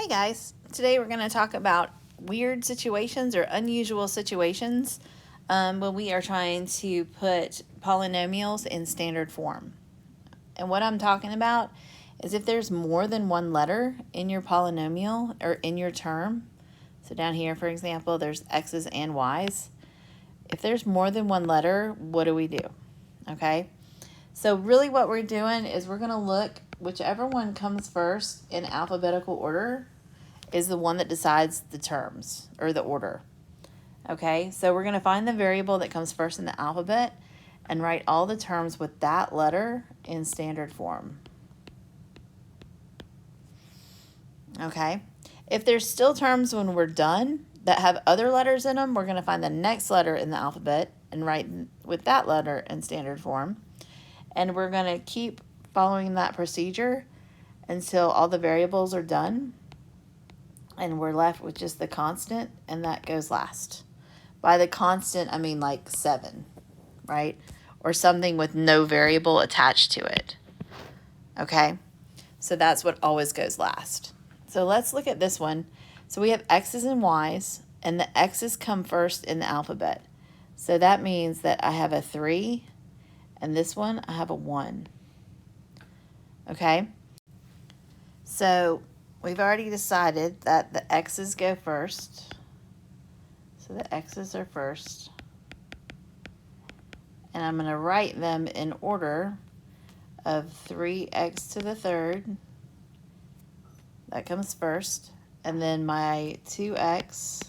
Hey guys, today we're going to talk about weird situations or unusual situations when we are trying to put polynomials in standard form. And what I'm talking about is if there's more than one letter in your polynomial or in your term. So down here, for example, there's x's and y's. If there's more than one letter, what do we do? Okay, so really what we're doing is we're going to look, whichever one comes first in alphabetical order is the one that decides the terms or the order. Okay, so we're going to find the variable that comes first in the alphabet and write all the terms with that letter in standard form. Okay, if there's still terms when we're done that have other letters in them, we're going to find the next letter in the alphabet and write with that letter in standard form. And we're going to keep following that procedure until all the variables are done and we're left with just the constant, and that goes last. By the constant, I mean like 7, right? Or something with no variable attached to it. Okay, so that's what always goes last. So let's look at this one. So we have x's and y's, and the x's come first in the alphabet. So that means that I have a 3, and this one I have a 1. Okay, so we've already decided that the x's go first. So the x's are first. And I'm going to write them in order of 3x to the third. That comes first. And then my 2x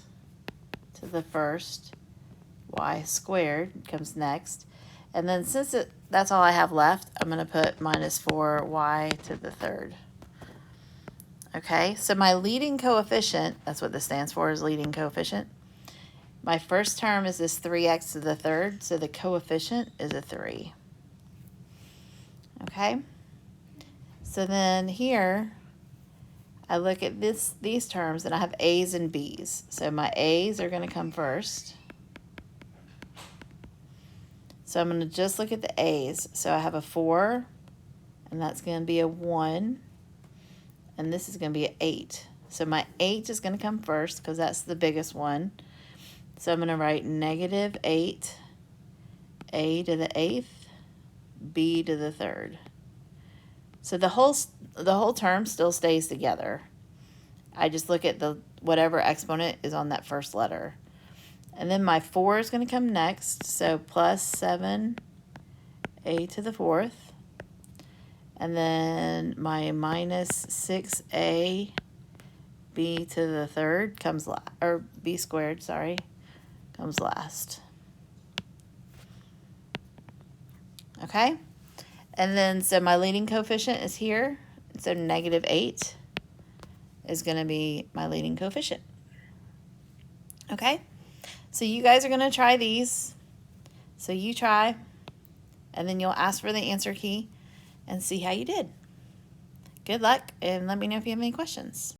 to the first, y squared comes next. And then since that's all I have left, I'm going to put minus 4y to the third. Okay, so my leading coefficient, that's what this stands for, is leading coefficient. My first term is this 3x to the third, so the coefficient is a 3. Okay, so then here, I look at these terms, and I have a's and b's. So my a's are going to come first. So I'm going to just look at the a's. So I have a 4, and that's going to be a 1. And this is going to be an 8. So my 8 is going to come first because that's the biggest one. So I'm going to write negative 8, a to the 8th, b to the 3rd. So the whole term still stays together. I just look at the whatever exponent is on that first letter. And then my 4 is going to come next. So plus 7, a to the 4th. And then my minus 6a b to the 3rd comes last, or b squared, sorry, comes last. Okay? And then, so my leading coefficient is here. So negative 8 is going to be my leading coefficient. Okay? So you guys are going to try these. So you try, and then you'll ask for the answer key and see how you did. Good luck, and let me know if you have any questions.